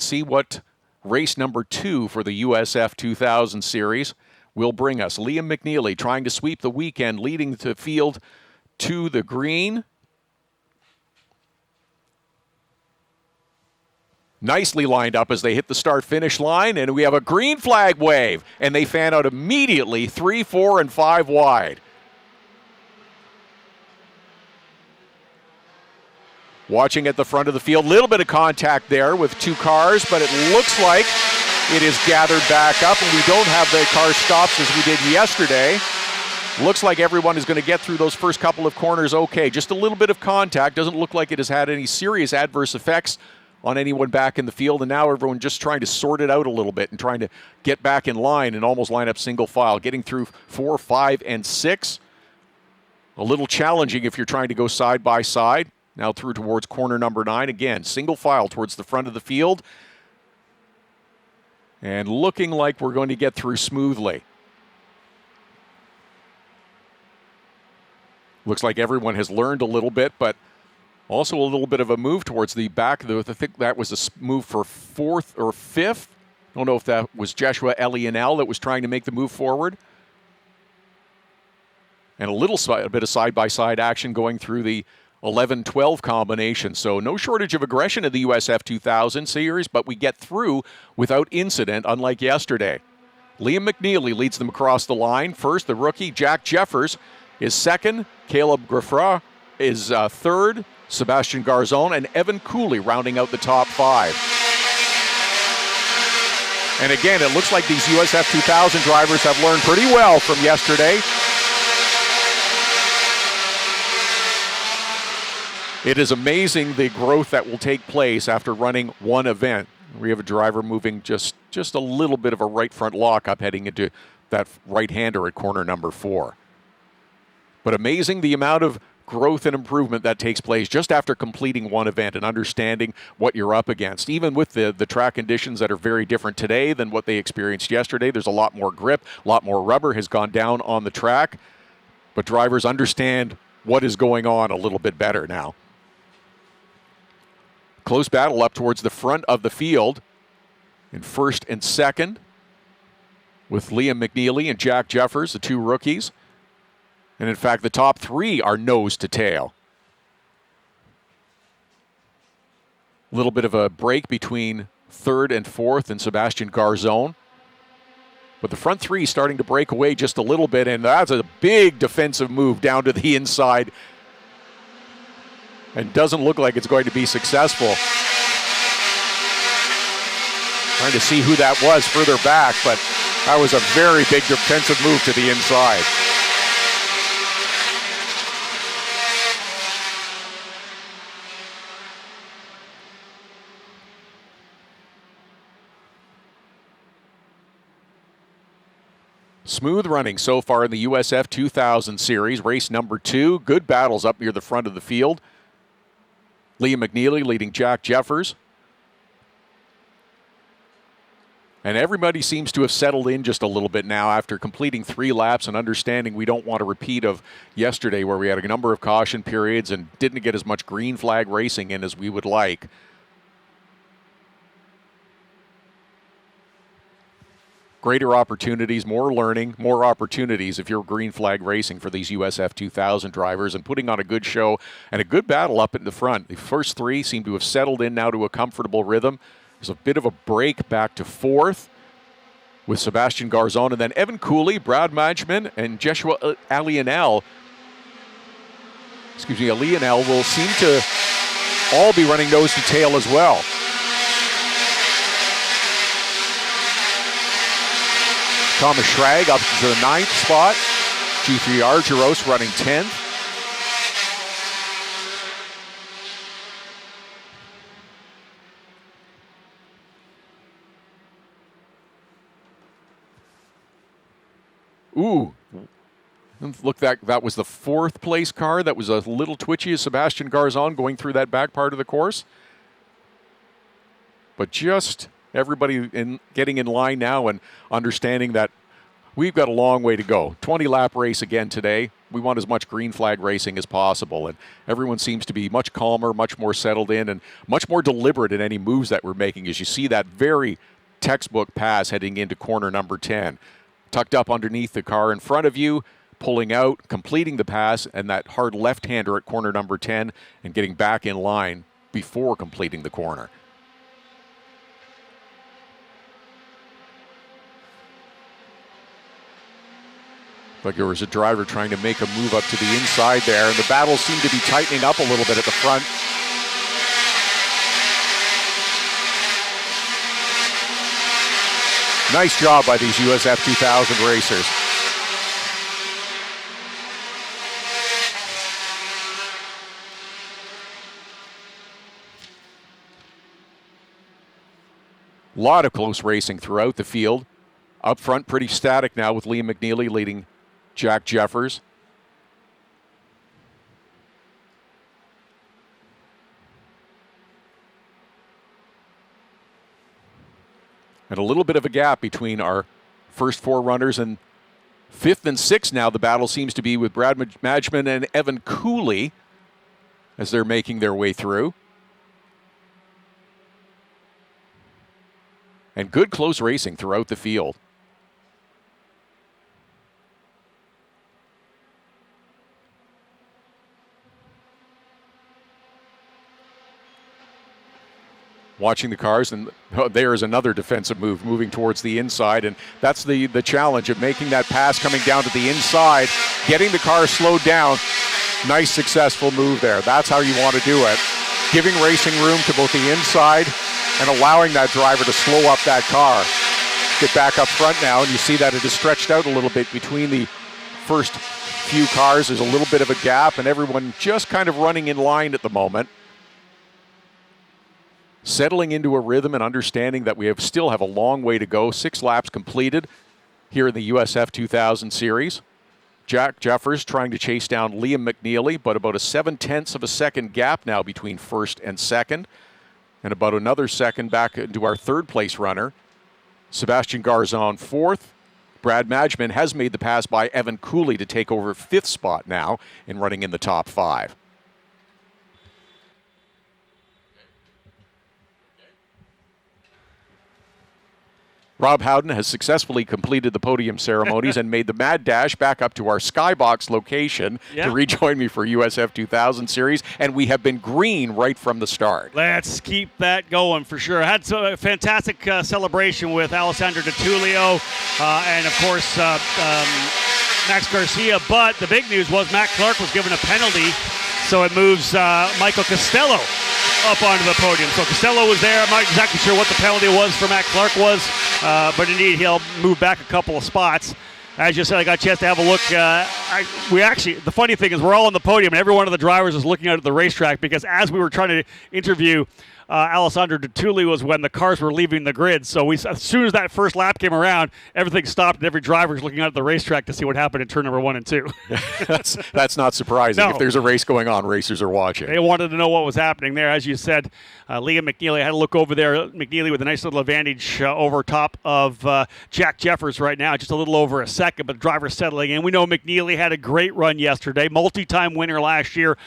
see what race number 2 for the USF 2000 series will bring us. Liam McNeely trying to sweep the weekend, leading the field to the green. Nicely lined up as they hit the start-finish line, and we have a green flag wave, and they fan out immediately 3, 4, and 5 wide. Watching at the front of the field, a little bit of contact there with 2 cars, but it looks like it is gathered back up, and we don't have the car stops as we did yesterday. Looks like everyone is going to get through those first couple of corners okay. Just a little bit of contact. Doesn't look like it has had any serious adverse effects on anyone back in the field, and now everyone just trying to sort it out a little bit and trying to get back in line and almost line up single file, getting through 4, 5, and 6. A little challenging if you're trying to go side by side. Now through towards corner number 9. Again, single file towards the front of the field. And looking like we're going to get through smoothly. Looks like everyone has learned a little bit, but also a little bit of a move towards the back. I think that was a move for 4th or 5th. I don't know if that was Joshua Elionel that was trying to make the move forward. And a bit of side-by-side action going through the 11-12 combination. So no shortage of aggression in the USF 2000 series, but we get through without incident, unlike yesterday. Liam McNeely leads them across the line. First, the rookie Jack Jeffers is second. Caleb Graffra is third. Sebastian Garzon and Evan Cooley rounding out the top 5. And again, it looks like these USF 2000 drivers have learned pretty well from yesterday. It is amazing the growth that will take place after running one event. We have a driver moving just a little bit of a right front lockup heading into that right-hander at corner number 4. But amazing the amount of growth and improvement that takes place just after completing one event and understanding what you're up against. Even with the track conditions that are very different today than what they experienced yesterday, there's a lot more grip, a lot more rubber has gone down on the track, but drivers understand what is going on a little bit better now. Close battle up towards the front of the field in first and second with Liam McNeely and Jack Jeffers, the 2 rookies. And in fact, the top 3 are nose to tail. A little bit of a break between third and fourth and Sebastian Garzon. But the front 3 starting to break away just a little bit, and that's a big defensive move down to the inside. And doesn't look like it's going to be successful. Trying to see who that was further back, but that was a very big defensive move to the inside. Smooth running so far in the USF 2000 series, race number 2. Good battles up near the front of the field. Liam McNeely leading Jack Jeffers. And everybody seems to have settled in just a little bit now after completing 3 laps and understanding we don't want a repeat of yesterday where we had a number of caution periods and didn't get as much green flag racing in as we would like. Greater opportunities, more learning, more opportunities if you're green flag racing for these USF 2000 drivers and putting on a good show and a good battle up in the front. The first 3 seem to have settled in now to a comfortable rhythm. There's a bit of a break back to 4th with Sebastian Garzon, and then Evan Cooley, Brad Madgman, and Joshua Elionel will seem to all be running nose to tail as well. Thomas Schrag up to the 9th spot. G3 Argyros running 10th. Ooh. Look, that was the 4th place car. That was a little twitchy as Sebastian Garzon going through that back part of the course. But just everybody getting in line now and understanding that we've got a long way to go. 20-lap race again today. We want as much green flag racing as possible, and everyone seems to be much calmer, much more settled in, and much more deliberate in any moves that we're making as you see that very textbook pass heading into corner number 10. Tucked up underneath the car in front of you, pulling out, completing the pass, and that hard left-hander at corner number 10 and getting back in line before completing the corner. Like there was a driver trying to make a move up to the inside there, and the battle seemed to be tightening up a little bit at the front. Nice job by these USF 2000 racers. A lot of close racing throughout the field. Up front, pretty static now with Liam McNeely leading Jack Jeffers. And a little bit of a gap between our first four runners, and fifth and sixth now the battle seems to be with Brad Madgman and Evan Cooley as they're making their way through. And good close racing throughout the field. Watching the cars, and there is another defensive move moving towards the inside, and that's the challenge of making that pass coming down to the inside, getting the car slowed down. Nice successful move there. That's how you want to do it. Giving racing room to both the inside and allowing that driver to slow up that car. Get back up front now, and you see that it is stretched out a little bit between the first few cars. There's a little bit of a gap, and everyone just kind of running in line at the moment. Settling into a rhythm and understanding that we still have a long way to go. 6 laps completed here in the USF 2000 series. Jack Jeffers trying to chase down Liam McNeely, but about a 0.7 of a second gap now between first and second, and about another second back into our third place runner. Sebastian Garzon fourth. Brad Madgman has made the pass by Evan Cooley to take over fifth spot now in running in the top 5. Rob Howden has successfully completed the podium ceremonies and made the mad dash back up to our Skybox location to rejoin me for USF 2000 series, and we have been green right from the start. Let's keep that going for sure. I had a fantastic celebration with Alessandro Di Tullio and, of course, Max Garcia, but the big news was Matt Clark was given a penalty, so it moves Michael Costello up onto the podium. So Costello was there. I'm not exactly sure what the penalty was for Matt Clark was, but indeed he'll move back a couple of spots. As you said, I got a chance to have a look. The funny thing is we're all on the podium and every one of the drivers is looking out at the racetrack, because as we were trying to interview Alessandro Di Tullio was when the cars were leaving the grid. So as soon as that first lap came around, everything stopped and every driver was looking out at the racetrack to see what happened in turn number 1 and 2. That's not surprising. No. If there's a race going on, racers are watching. They wanted to know what was happening there. As you said, Liam McNeely, I had a look over there. McNeely with a nice little advantage over top of Jack Jeffers right now, just a little over a second, but the driver settling in. We know McNeely had a great run yesterday, multi-time winner last year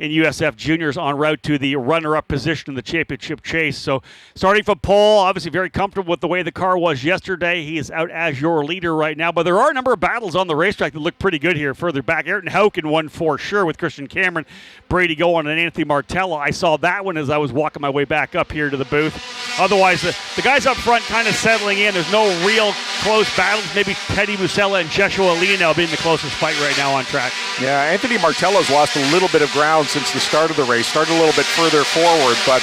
in USF Juniors, en route to the runner-up position in the championship chase. So starting from pole, obviously very comfortable with the way the car was yesterday. He is out as your leader right now, but there are a number of battles on the racetrack that look pretty good here further back. Ayrton Houken won for sure with Christian Cameron, Brady Gowan, and Anthony Martella. I saw that one as I was walking my way back up here to the booth. Otherwise, the guys up front kind of settling in. There's no real close battles. Maybe Teddy Musella and Joshua Lino being the closest fight right now on track. Yeah, Anthony Martella's lost a little bit of ground since the start of the race. Started a little bit further forward, but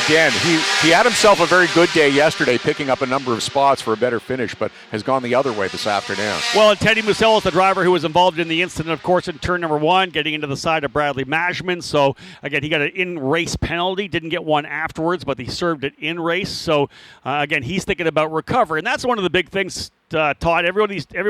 again, he had himself a very good day yesterday, picking up a number of spots for a better finish, but has gone the other way this afternoon. Well, and Teddy Musella is the driver who was involved in the incident, of course, in turn number 1, getting into the side of Bradley Madgman. So, again, he got an in-race penalty. Didn't get one afterwards, but he served it in race. So, again, he's thinking about recovery. And that's one of the big things Todd, every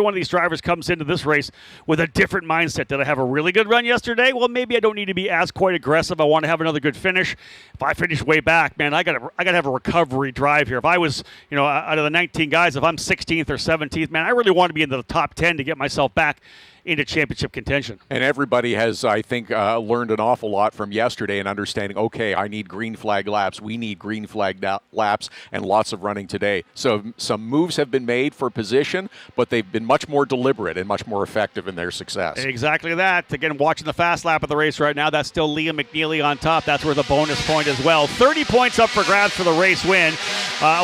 one of these drivers comes into this race with a different mindset. Did I have a really good run yesterday? Well, maybe I don't need to be as quite aggressive. I want to have another good finish. If I finish way back, man, I gotta have a recovery drive here. If I was, out of the 19 guys, if I'm 16th or 17th, man, I really want to be into the top 10 to get myself back into championship contention. And everybody has, I think, learned an awful lot from yesterday and understanding, okay, I need green flag laps. We need green flag laps and lots of running today. So some moves have been made for position, but they've been much more deliberate and much more effective in their success. Exactly that. Again, watching the fast lap of the race right now, that's still Liam McNeely on top. That's where the bonus point as well. 30 points up for grabs for the race win.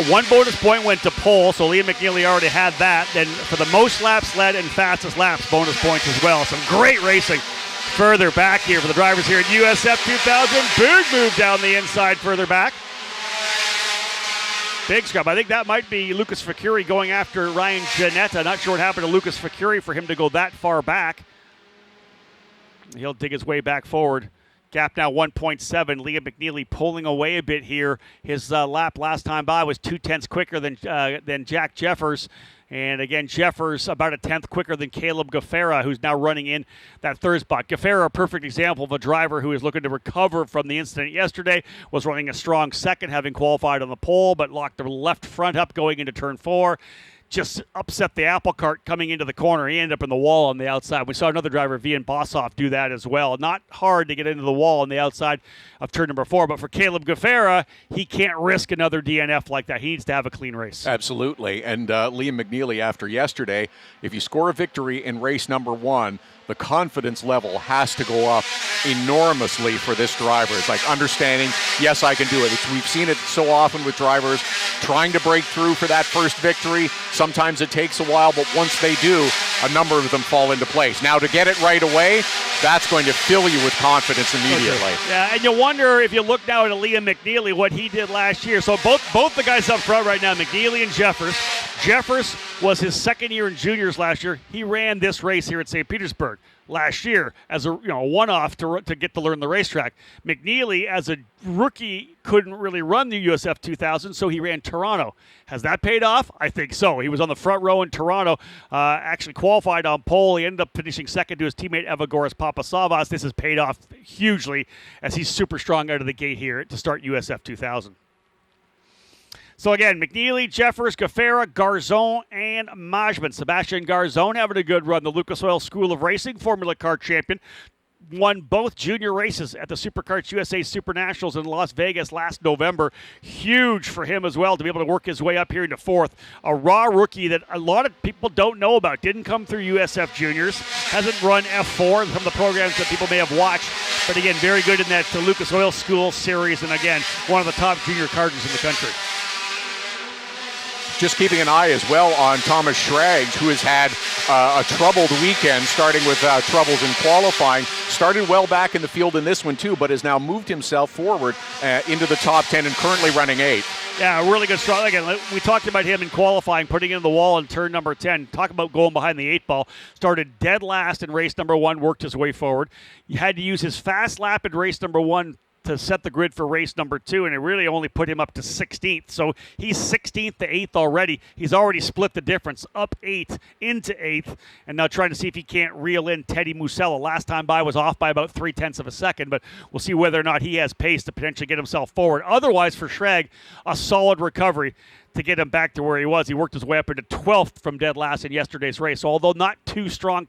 One bonus point went to pole, so Liam McNeely already had that. Then for the most laps led and fastest laps, bonus points as well. Some great racing further back here for the drivers here at USF 2000. Big move down the inside further back. Big scrub. I think that might be Lucas Facuri going after Ryan Janetta. Not sure what happened to Lucas Facuri for him to go that far back. He'll dig his way back forward. Gap now 1.7. Liam McNeely pulling away a bit here. His lap last time by was 0.2 quicker than Jack Jeffers. And again, Jeffers about a 10th quicker than Caleb Gaffera, who's now running in that third spot. Gaffera, a perfect example of a driver who is looking to recover from the incident yesterday, was running a strong second, having qualified on the pole, but locked the left front up going into turn 4. Just upset the apple cart coming into the corner. He ended up in the wall on the outside. We saw another driver, Vian Bossoff, do that as well. Not hard to get into the wall on the outside of turn number 4, but for Caleb Gaffera, he can't risk another DNF like that. He needs to have a clean race. Absolutely. And Liam McNeely, after yesterday, if you score a victory in race number 1, the confidence level has to go up enormously for this driver. It's like understanding, yes, I can do it. We've seen it so often with drivers trying to break through for that first victory. Sometimes it takes a while, but once they do, a number of them fall into place. Now, to get it right away, that's going to fill you with confidence immediately. Yeah, and you wonder if you look now at Liam McNeely, what he did last year. So both the guys up front right now, McNeely and Jeffers. Jeffers was his second year in juniors last year. He ran this race here at St. Petersburg last year as a one-off to get to learn the racetrack. McNeely, as a rookie, couldn't really run the USF 2000, so he ran Toronto. Has that paid off? I think so. He was on the front row in Toronto, actually qualified on pole. He ended up finishing second to his teammate Evagoras Papasavas. This has paid off hugely as he's super strong out of the gate here to start USF 2000. So again, McNeely, Jeffers, Gaffera, Garzon, and Majman. Sebastian Garzon having a good run. The Lucas Oil School of Racing Formula Car champion. Won both junior races at the Superkarts USA Super Nationals in Las Vegas last November. Huge for him as well to be able to work his way up here into 4th. A raw rookie that a lot of people don't know about. Didn't come through USF Juniors. Hasn't run F4 in some of the programs that people may have watched. But again, very good in that Lucas Oil School series. And again, one of the top junior car drivers in the country. Just keeping an eye as well on Thomas Schraggs, who has had a troubled weekend, starting with troubles in qualifying. Started well back in the field in this one too, but has now moved himself forward into the top 10 and currently running 8th. Yeah, really good strong. Again, we talked about him in qualifying, putting in the wall in turn number 10. Talk about going behind the 8 ball. Started dead last in race number 1, worked his way forward. You had to use his fast lap in race number 1 to set the grid for race number 2, and it really only put him up to 16th. So he's 16th to 8th already. He's already split the difference, up 8th into 8th, and now trying to see if he can't reel in Teddy Musella. Last time by was off by about 0.3 of a second, but we'll see whether or not he has pace to potentially get himself forward. Otherwise, for Schraggs, a solid recovery to get him back to where he was. He worked his way up into 12th from dead last in yesterday's race. So although not too strong,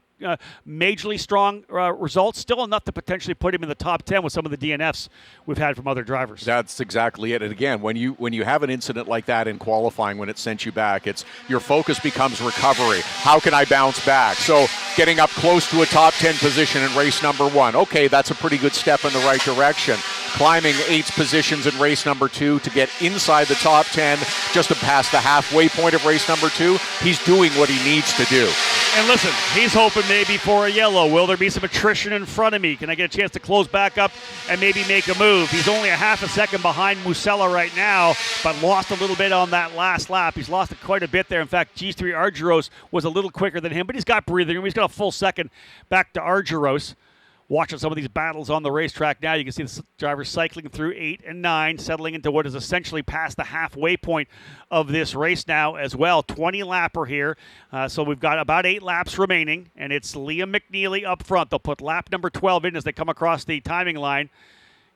majorly strong results, still enough to potentially put him in the top 10 with some of the DNFs we've had from other drivers. That's exactly it. And again, when you have an incident like that in qualifying, when it sent you back, it's your focus becomes recovery. How can I bounce back? So getting up close to a top 10 position in race number 1. Okay, that's a pretty good step in the right direction. Climbing 8 positions in race number 2 to get inside the top 10, just to pass the halfway point of race number 2. He's doing what he needs to do. And listen, he's hoping maybe for a yellow. Will there be some attrition in front of me? Can I get a chance to close back up and maybe make a move? He's only a half a second behind Musella right now, but lost a little bit on that last lap. He's lost quite a bit there. In fact, G3 Argyros was a little quicker than him, but he's got breathing room. He's got a full second back to Argyros. watching some of these battles on the racetrack now. You can see the drivers cycling through 8 and 9, settling into what is essentially past the halfway point of this race now as well. 20-lapper here. So we've got about 8 laps remaining, and it's Liam McNeely up front. They'll put lap number 12 in as they come across the timing line.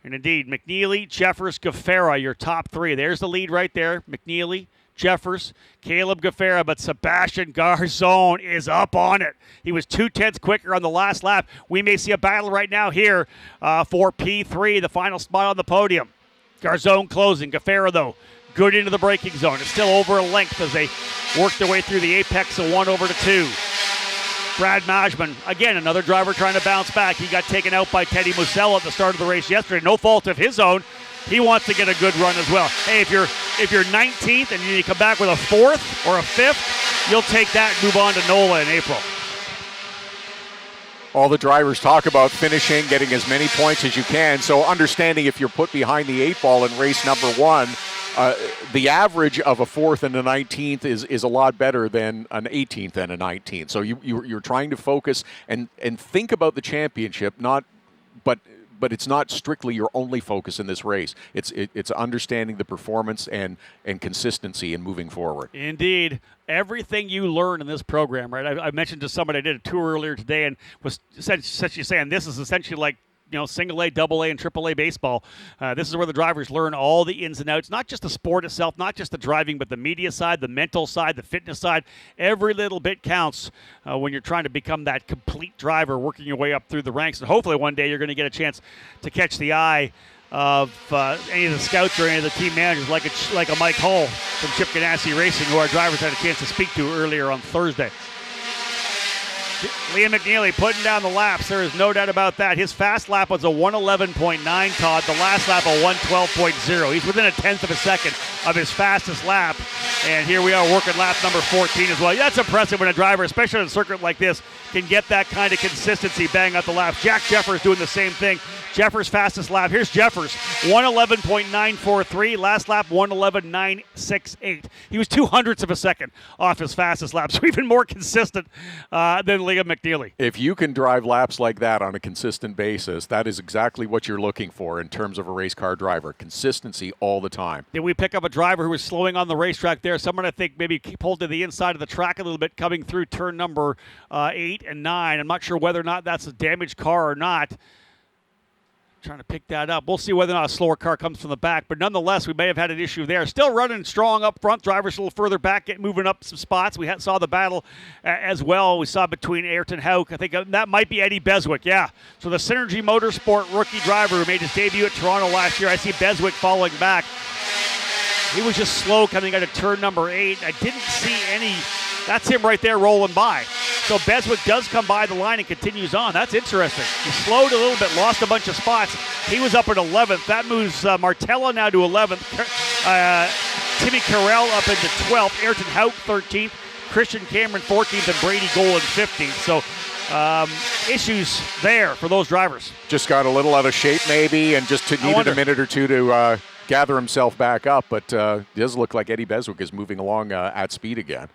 And indeed, McNeely, Jeffers, Gaffera, your top 3. There's the lead right there. McNeely, Jeffers, Caleb Gaffera, but Sebastian Garzone is up on it. He was 2/10 quicker on the last lap. We may see a battle right now here for P3, the final spot on the podium. Garzone closing. Gaffera, though, good into the braking zone. It's still over a length as they work their way through the apex of 1 over to 2. Brad Majman, again, another driver trying to bounce back. He got taken out by Teddy Musella at the start of the race yesterday. No fault of his own. He wants to get a good run as well. Hey, if you're 19th and you come back with a 4th or a 5th, you'll take that and move on to NOLA in April. All the drivers talk about finishing, getting as many points as you can. So understanding if you're put behind the 8 ball in race number 1, the average of a 4th and a 19th is a lot better than an 18th and a 19th. So you're trying to focus and think about the championship, but it's not strictly your only focus in this race. It's understanding the performance and consistency in moving forward. Indeed. Everything you learn in this program, right? I mentioned to somebody I did a tour earlier today and was essentially saying this is essentially like, single A, double A, and triple A baseball. This is where the drivers learn all the ins and outs, not just the sport itself, not just the driving, but the media side, the mental side, the fitness side. Every little bit counts when you're trying to become that complete driver, working your way up through the ranks. And hopefully one day you're going to get a chance to catch the eye of any of the scouts or any of the team managers, like a Mike Hull from Chip Ganassi Racing, who our drivers had a chance to speak to earlier on Thursday. Liam McNeely putting down the laps. There is no doubt about that. His fast lap was a 1:11.9, Todd. The last lap, a 1:12.0. He's within a 1/10 of a second of his fastest lap. And here we are working lap number 14 as well. Yeah, that's impressive when a driver, especially on a circuit like this, can get that kind of consistency, bang out the laps. Jack Jeffers doing the same thing. Jeffers' fastest lap. Here's Jeffers, 1:11.943. Last lap, 1:11.968. He was 2/100ths of a second off his fastest lap, so even more consistent than Liam McNeely. If you can drive laps like that on a consistent basis, that is exactly what you're looking for in terms of a race car driver. Consistency all the time. Did we pick up a driver who was slowing on the racetrack there? Someone I think maybe pulled to the inside of the track a little bit coming through turn number 8 and 9. I'm not sure whether or not that's a damaged car or not. Trying to pick that up. We'll see whether or not a slower car comes from the back, but nonetheless, we may have had an issue there. Still running strong up front. Drivers a little further back, moving up some spots. We saw the battle as well. We saw between Ayrton Hauk. I think that might be Eddie Beswick. Yeah. So the Synergy Motorsport rookie driver who made his debut at Toronto last year. I see Beswick following back. He was just slow coming out of turn number 8. I didn't see any. That's him right there rolling by. So Beswick does come by the line and continues on. That's interesting. He slowed a little bit, lost a bunch of spots. He was up at 11th. That moves Martella now to 11th. Timmy Carell up into 12th. Ayrton Hauk 13th. Christian Cameron 14th. And Brady Golan 15th. So issues there for those drivers. Just got a little out of shape maybe and just needed a minute or two to gather himself back up. But it does look like Eddie Beswick is moving along at speed again.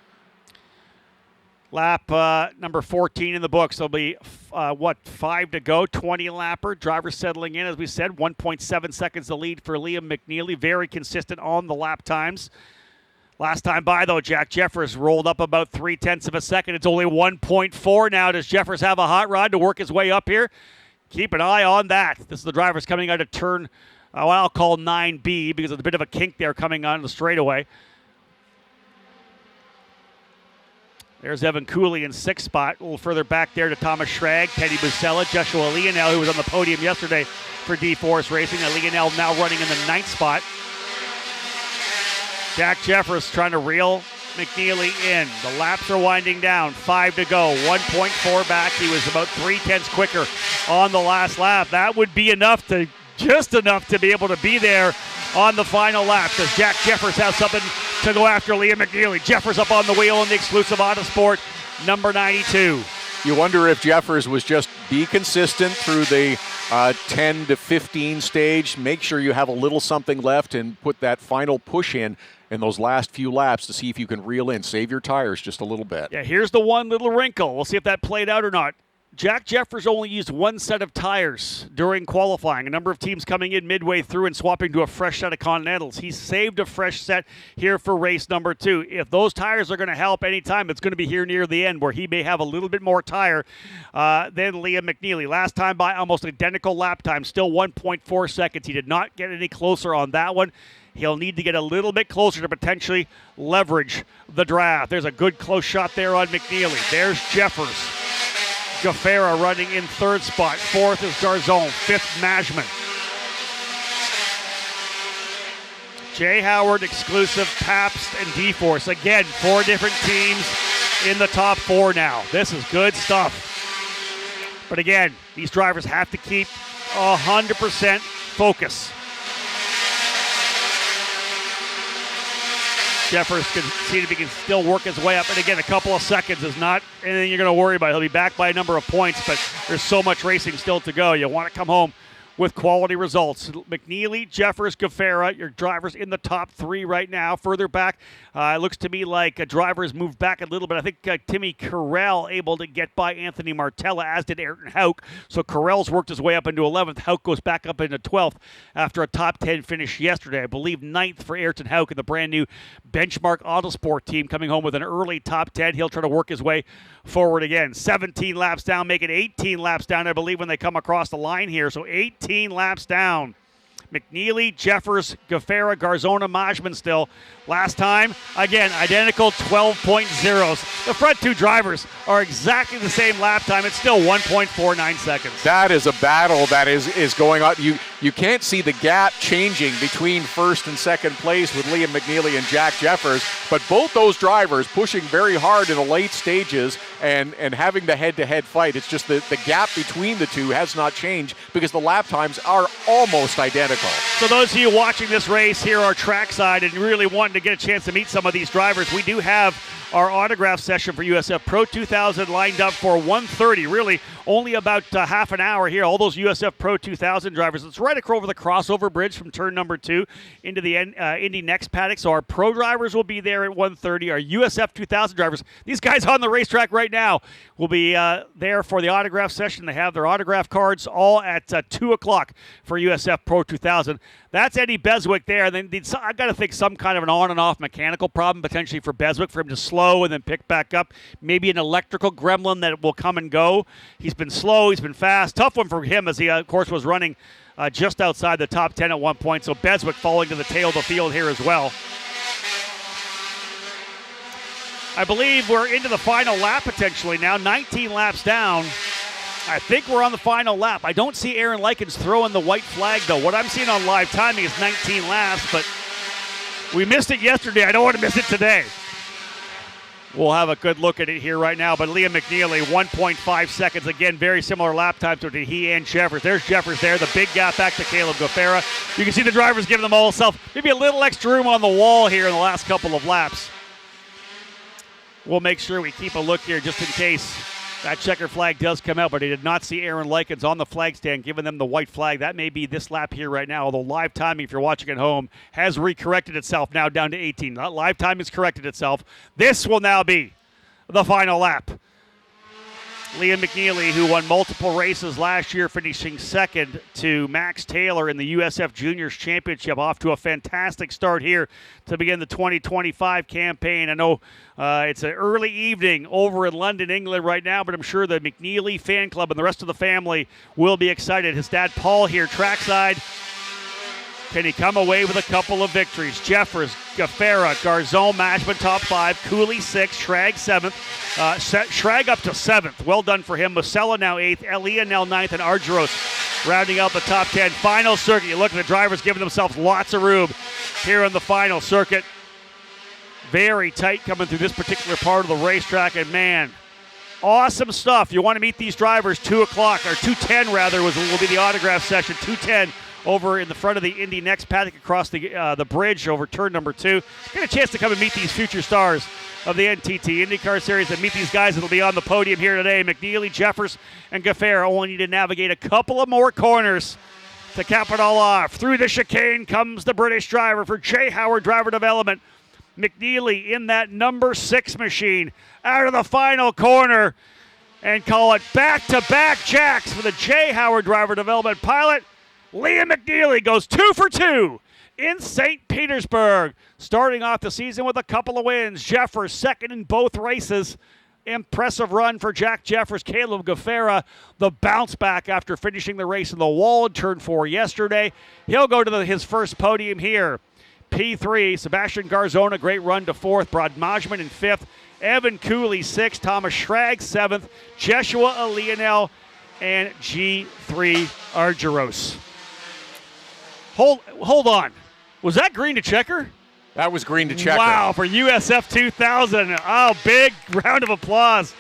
Lap number 14 in the books. There'll be, 5 to go, 20-lapper. Driver settling in, as we said, 1.7 seconds the lead for Liam McNeely. Very consistent on the lap times. Last time by, though, Jack Jeffers rolled up about 0.3 of a second. It's only 1.4 now. Does Jeffers have a hot rod to work his way up here? Keep an eye on that. This is the drivers coming out of turn, what I'll call 9B, because there's a bit of a kink there coming on the straightaway. There's Evan Cooley in 6th spot. A little further back there to Thomas Schrag, Teddy Buscella, Joshua Leonel, who was on the podium yesterday for D-Force Racing. And Leonel now running in the 9th spot. Jack Jeffers trying to reel McNeely in. The laps are winding down. 5 to go. 1.4 back. He was about 0.3 quicker on the last lap. That would be just enough to be able to be there on the final lap. Does Jack Jeffers have something to go after Liam McNeely? Jeffers up on the wheel in the exclusive Autosport number 92. You wonder if Jeffers was just be consistent through the 10 to 15 stage. Make sure you have a little something left and put that final push in those last few laps to see if you can reel in. Save your tires just a little bit. Yeah, here's the one little wrinkle. We'll see if that played out or not. Jack Jeffers only used one set of tires during qualifying. A number of teams coming in midway through and swapping to a fresh set of Continentals. He saved a fresh set here for race number 2. If those tires are going to help anytime, it's going to be here near the end where he may have a little bit more tire than Liam McNeely. Last time by almost identical lap time, still 1.4 seconds. He did not get any closer on that one. He'll need to get a little bit closer to potentially leverage the draft. There's a good close shot there on McNeely. There's Jeffers. Gaffera running in third spot. Fourth is Garzon. Fifth, Majman. Jay Howard exclusive, Pabst and D-Force. Again, 4 different teams in the top 4 now. This is good stuff. But again, these drivers have to keep 100% focus. Jeffers can see if he can still work his way up. And again, a couple of seconds is not anything you're going to worry about. He'll be back by a number of points, but there's so much racing still to go. You want to come home with quality results. McNeely, Jeffers, Gaffera, your drivers in the top 3 right now. Further back, it looks to me like drivers moved back a little bit. I think Timmy Carell able to get by Anthony Martella, as did Ayrton Hauk. So Carell's worked his way up into 11th. Hauk goes back up into 12th after a top 10 finish yesterday. I believe 9th for Ayrton Hauk in the brand new Benchmark Autosport team, coming home with an early top 10. He'll try to work his way forward again. 17 laps down, make it 18 laps down, I believe, when they come across the line here. So 18 laps down. McNeely, Jeffers, Gaffera, Garzona, Majman still. Last time, again, identical 12.0s. The front 2 drivers are exactly the same lap time. It's still 1.49 seconds. That is a battle that is going on. You can't see the gap changing between first and second place with Liam McNeely and Jack Jeffers, but both those drivers pushing very hard in the late stages and having the head-to-head fight. It's just the gap between the two has not changed because the lap times are almost identical. So those of you watching this race here are trackside and really wanting to get a chance to meet some of these drivers, we do have our autograph session for USF Pro 2000 lined up for 1:30. Really only about half an hour here. All those USF Pro 2000 drivers. It's right over the crossover bridge from turn number 2 into the Indy Next paddock. So our pro drivers will be there at 1:30. Our USF 2000 drivers, these guys on the racetrack right now, will be there for the autograph session. They have their autograph cards all at 2 o'clock for USF Pro 2000. That's Eddie Beswick there. And then I've got to think some kind of an on and off mechanical problem potentially for Beswick, for him to slow and then pick back up. Maybe an electrical gremlin that will come and go. He's been slow, he's been fast. Tough one for him as he, of course, was running just outside the top 10 at one point. So Beswick falling to the tail of the field here as well. I believe we're into the final lap potentially now. 19 laps down. I think we're on the final lap. I don't see Aaron Likens throwing the white flag, though. What I'm seeing on live timing is 19 laps, but we missed it yesterday. I don't want to miss it today. We'll have a good look at it here right now. But Liam McNeely, 1.5 seconds. Again, very similar lap times to he and Jeffers. There's Jeffers there. The big gap back to Caleb Gaffera. You can see the drivers giving them all maybe a little extra room on the wall here in the last couple of laps. We'll make sure we keep a look here just in case that checker flag does come out, but I did not see Aaron Likens on the flag stand giving them the white flag. That may be this lap here right now, although live timing, if you're watching at home, has recorrected itself now down to 18. Live time has corrected itself. This will now be the final lap. Liam McNeely, who won multiple races last year, finishing second to Max Taylor in the USF Juniors Championship, off to a fantastic start here to begin the 2025 campaign. I know it's an early evening over in London, England right now, but I'm sure the McNeely fan club and the rest of the family will be excited. His dad, Paul, here trackside. Can he come away with a couple of victories? Jeffers, Gaffera, Garzon, Majman top 5, Cooley 6th, Schrag 7th. Schrag up to 7th. Well done for him. Musella now 8th, Elia now 9th, and Argyros rounding out the top 10. Final circuit. You look at the drivers giving themselves lots of room here on the final circuit. Very tight coming through this particular part of the racetrack, and man, awesome stuff. You want to meet these drivers, 2 o'clock, or 2:10 rather, will be the autograph session, 2:10. Over in the front of the Indy Next paddock across the bridge over turn number 2. Get a chance to come and meet these future stars of the NTT IndyCar Series and meet these guys that will be on the podium here today. McNeely, Jeffers, and Gaffera only need to navigate a couple of more corners to cap it all off. Through the chicane comes the British driver for Jay Howard Driver Development. McNeely in that number 6 machine out of the final corner. and call it back-to-back jacks for the J. Howard driver development pilot. Liam McNeely goes 2 for 2 in St. Petersburg, starting off the season with a couple of wins. Jeffers second in both races. Impressive run for Jack Jeffers. Caleb Gaffera, the bounce back after finishing the race in the wall in turn 4 yesterday. He'll go to his first podium here. P3, Sebastian Garzona, great run to 4th. Brad Majman in 5th. Evan Cooley 6th. Thomas Schrag 7th. Jeshua Leonel and G3 Argyros. Hold on. Was that green to checker? That was green to checker. Wow, for USF 2000. Oh, big round of applause.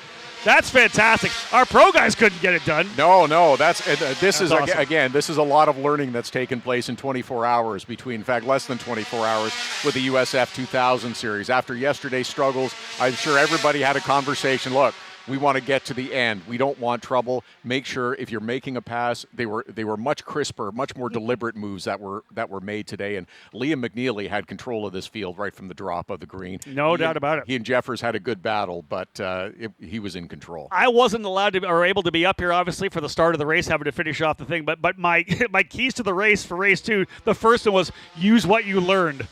That's fantastic. Our pro guys couldn't get it done. No, this is awesome. Again, this is a lot of learning that's taken place in 24 hours in fact, less than 24 hours with the USF 2000 series. After yesterday's struggles, I'm sure everybody had a conversation. Look, we want to get to the end. We don't want trouble. Make sure if you're making a pass, they were much crisper, much more deliberate moves that were made today. And Liam McNeely had control of this field right from the drop of the green. No doubt about it. He and Jeffers had a good battle, but he was in control. I wasn't allowed to or able to be up here, obviously, for the start of the race, having to finish off the thing. But my my keys to the race for race 2, the first one was use what you learned.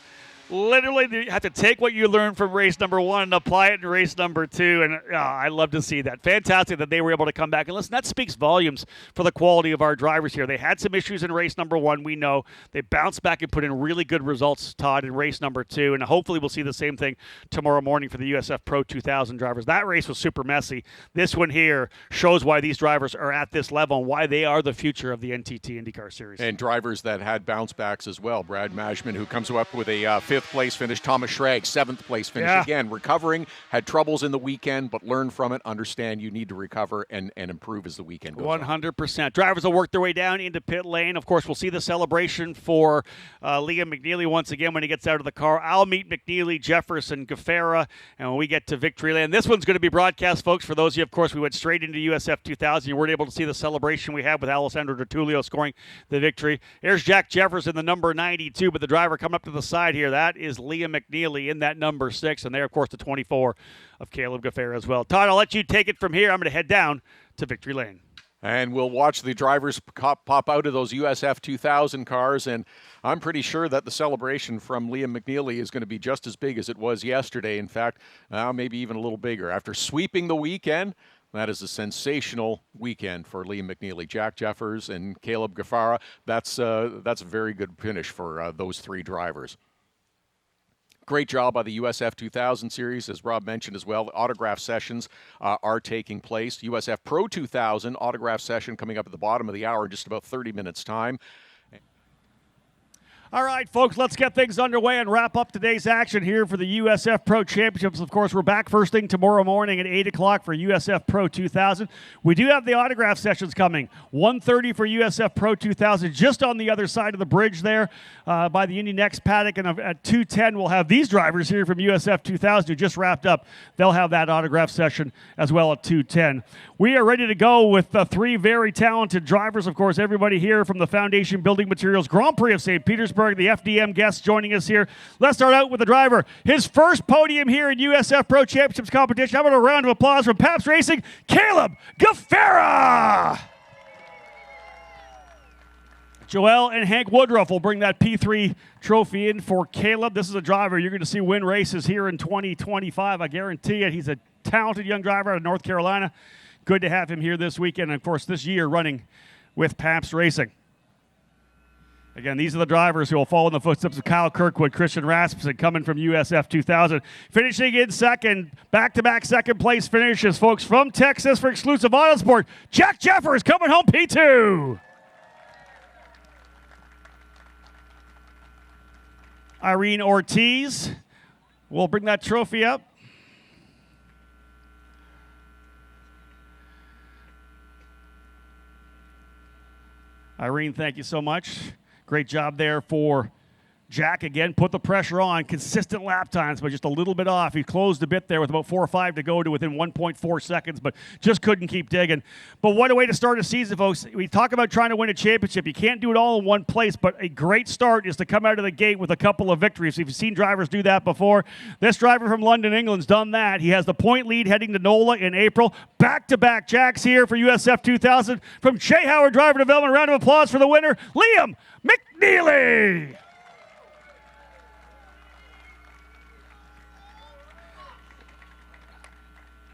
Literally, you have to take what you learned from race number 1 and apply it in race number 2. And I love to see that. Fantastic that they were able to come back. And listen, that speaks volumes for the quality of our drivers here. They had some issues in race number 1, we know. They bounced back and put in really good results, Todd, in race number 2. And hopefully we'll see the same thing tomorrow morning for the USF Pro 2000 drivers. That race was super messy. This one here shows why these drivers are at this level and why they are the future of the NTT IndyCar Series. And drivers that had bounce backs as well. Brad Majman, who comes up with a 5th place finish. Thomas Schrag, 7th place finish. Yeah. Again, recovering, had troubles in the weekend, but learn from it, understand you need to recover and improve as the weekend goes on. 100%. Drivers will work their way down into pit lane. Of course, we'll see the celebration for Liam McNeely once again when he gets out of the car. I'll meet McNeely, Jefferson, Gaffera, and when we get to victory lane. This one's going to be broadcast, folks. For those of you, of course, we went straight into USF 2000. You weren't able to see the celebration we had with Alessandro Tertulio scoring the victory. Here's Jack Jefferson, the number 92, but the driver coming up to the side here, that is Liam McNeely in that number 6, and there, of course, the 24 of Caleb Gaffera as well. Todd, I'll let you take it from here. I'm going to head down to victory lane. And we'll watch the drivers pop out of those USF 2000 cars, and I'm pretty sure that the celebration from Liam McNeely is going to be just as big as it was yesterday. In fact, maybe even a little bigger. After sweeping the weekend, that is a sensational weekend for Liam McNeely. Jack Jeffers and Caleb Gaffera, that's a very good finish for those 3 drivers. Great job by the USF 2000 series, as Rob mentioned as well. The autograph sessions are taking place. USF Pro 2000 autograph session coming up at the bottom of the hour in just about 30 minutes' time. All right, folks, let's get things underway and wrap up today's action here for the USF Pro Championships. Of course, we're back first thing tomorrow morning at 8 o'clock for USF Pro 2000. We do have the autograph sessions coming. 1:30 for USF Pro 2000, just on the other side of the bridge there by the Indy Next paddock. And at 2:10, we'll have these drivers here from USF 2000 who just wrapped up. They'll have that autograph session as well at 2:10. We are ready to go with 3 very talented drivers. Of course, everybody here from the Foundation Building Materials Grand Prix of St. Petersburg. The FDM guests joining us here. Let's start out with the driver. His first podium here in USF Pro Championships competition. How about a round of applause from Pabst Racing, Caleb Gaffera! Joel and Hank Woodruff will bring that P3 trophy in for Caleb. This is a driver you're going to see win races here in 2025. I guarantee it. He's a talented young driver out of North Carolina. Good to have him here this weekend, and of course this year running with Pabst Racing. Again, these are the drivers who will follow in the footsteps of Kyle Kirkwood, Christian Rasmussen coming from USF 2000. Finishing in second, back-to-back second place finishes, folks, from Texas for Exclusive Autosport. Jack Jeffers coming home P2. Irene Ortiz will bring that trophy up. Irene, thank you so much. Great job there for Jack, again, put the pressure on. Consistent lap times, but just a little bit off. He closed a bit there with about 4 or 5 to go to within 1.4 seconds, but just couldn't keep digging. But what a way to start a season, folks. We talk about trying to win a championship. You can't do it all in one place, but a great start is to come out of the gate with a couple of victories. If you've seen drivers do that before, this driver from London, England's done that. He has the point lead heading to NOLA in April. Back-to-back Jacks here for USF 2000. From Jay Howard Driver Development, round of applause for the winner, Liam McNeely.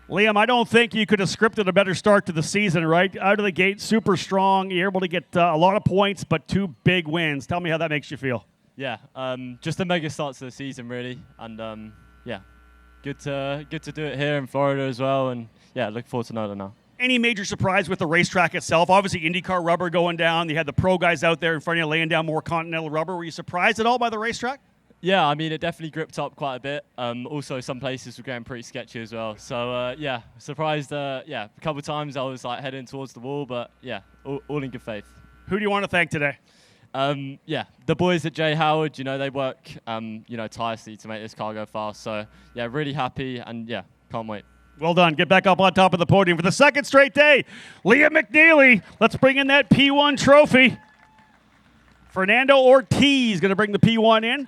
Liam, I don't think you could have scripted a better start to the season, right? Out of the gate, super strong. You're able to get a lot of points, but 2 big wins. Tell me how that makes you feel. Yeah, just a mega start to the season, really. And, yeah, good to do it here in Florida as well. And, yeah, looking forward to NOLA now. Any major surprise with the racetrack itself? Obviously, IndyCar rubber going down. You had the pro guys out there in front of you laying down more Continental rubber. Were you surprised at all by the racetrack? Yeah, I mean, it definitely gripped up quite a bit. Also, some places were getting pretty sketchy as well. So, yeah, surprised. Yeah, a couple of times I was like heading towards the wall, but yeah, all in good faith. Who do you want to thank today? Yeah, the boys at Jay Howard. You know, they work, tirelessly to make this car go fast. So, yeah, really happy and yeah, can't wait. Well done. Get back up on top of the podium for the second straight day. Liam McNeely. Let's bring in that P1 trophy. Fernando Ortiz going to bring the P1 in.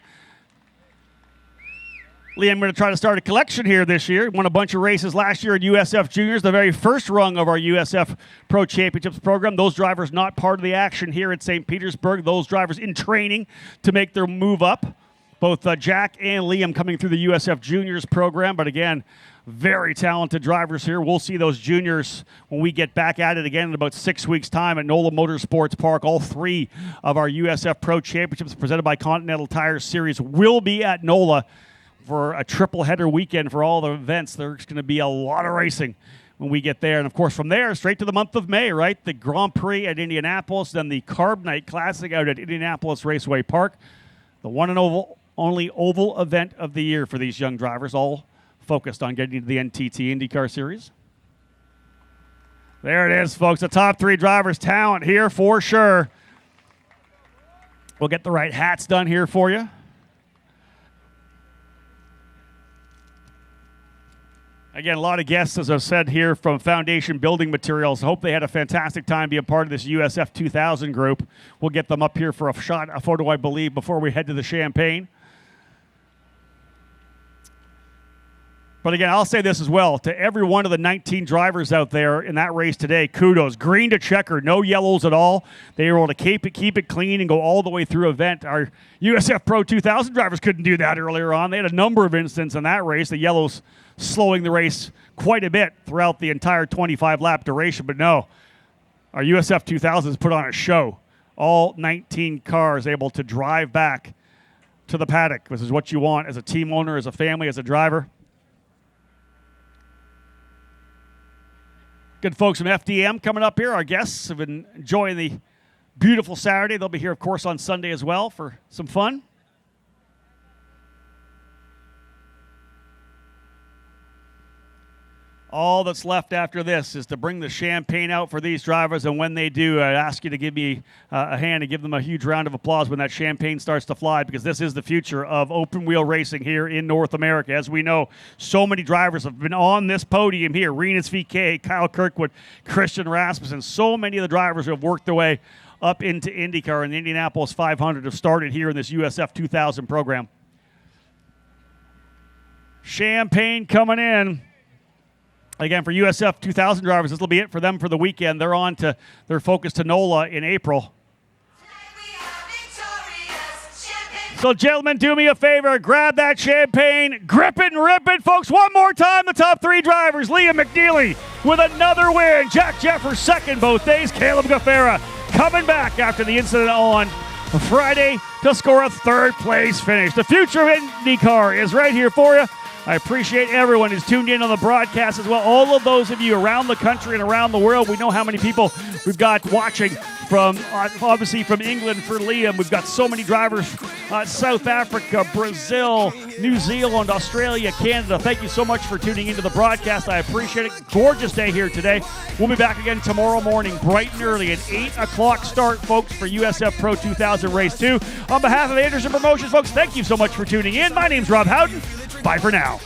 Liam, going to try to start a collection here this year. Won a bunch of races last year at USF Juniors, the very first rung of our USF Pro Championships program. Those drivers not part of the action here at St. Petersburg. Those drivers in training to make their move up. Both Jack and Liam coming through the USF Juniors program. But again, very talented drivers here. We'll see those juniors when we get back at it again in about 6 weeks' time at NOLA Motorsports Park. All 3 of our USF Pro Championships presented by Continental Tire Series will be at NOLA for a triple header weekend for all the events. There's going to be a lot of racing when we get there. And, of course, from there, straight to the month of May, right? The Grand Prix at Indianapolis, then the Carb Night Classic out at Indianapolis Raceway Park. The one and only oval event of the year for these young drivers, all focused on getting to the NTT IndyCar Series. There it is, folks. The top 3 drivers' talent here for sure. We'll get the right hats done here for you. Again, a lot of guests, as I've said here, from Foundation Building Materials. Hope they had a fantastic time being part of this USF 2000 group. We'll get them up here for a photo, I believe, before we head to the Champagne. But again, I'll say this as well. To every one of the 19 drivers out there in that race today, kudos. Green to checker, no yellows at all. They were able to keep it clean and go all the way through event. Our USF Pro 2000 drivers couldn't do that earlier on. They had a number of incidents in that race. The yellows slowing the race quite a bit throughout the entire 25-lap duration. But no, our USF 2000s put on a show. All 19 cars able to drive back to the paddock. This is what you want as a team owner, as a family, as a driver. Good folks from FDM coming up here. Our guests have been enjoying the beautiful Saturday. They'll be here, of course, on Sunday as well for some fun. All that's left after this is to bring the champagne out for these drivers, and when they do, I ask you to give me a hand and give them a huge round of applause when that champagne starts to fly, because this is the future of open-wheel racing here in North America. As we know, so many drivers have been on this podium here. Rinus VK, Kyle Kirkwood, Christian Rasmussen, so many of the drivers who have worked their way up into IndyCar and the Indianapolis 500 have started here in this USF 2000 program. Champagne coming in. Again, for USF 2000 drivers, this will be it for them for the weekend. They're on to their focus to NOLA in April. So, gentlemen, do me a favor. Grab that champagne, grip it and rip it. Folks, one more time, the top 3 drivers. Liam McNeely with another win. Jack Jeffers second both days. Caleb Gaffera coming back after the incident on Friday to score a 3rd place finish. The future of IndyCar is right here for you. I appreciate everyone who's tuned in on the broadcast as well. All of those of you around the country and around the world. We know how many people we've got watching from obviously from England for Liam. We've got so many drivers, South Africa, Brazil, New Zealand, Australia, Canada. Thank you so much for tuning into the broadcast. I appreciate it. Gorgeous day here today. We'll be back again tomorrow morning, bright and early, at 8 o'clock start, folks, for USF Pro 2000 Race 2. On behalf of Anderson Promotions, folks, thank you so much for tuning in. My name's Rob Howden. Bye for now.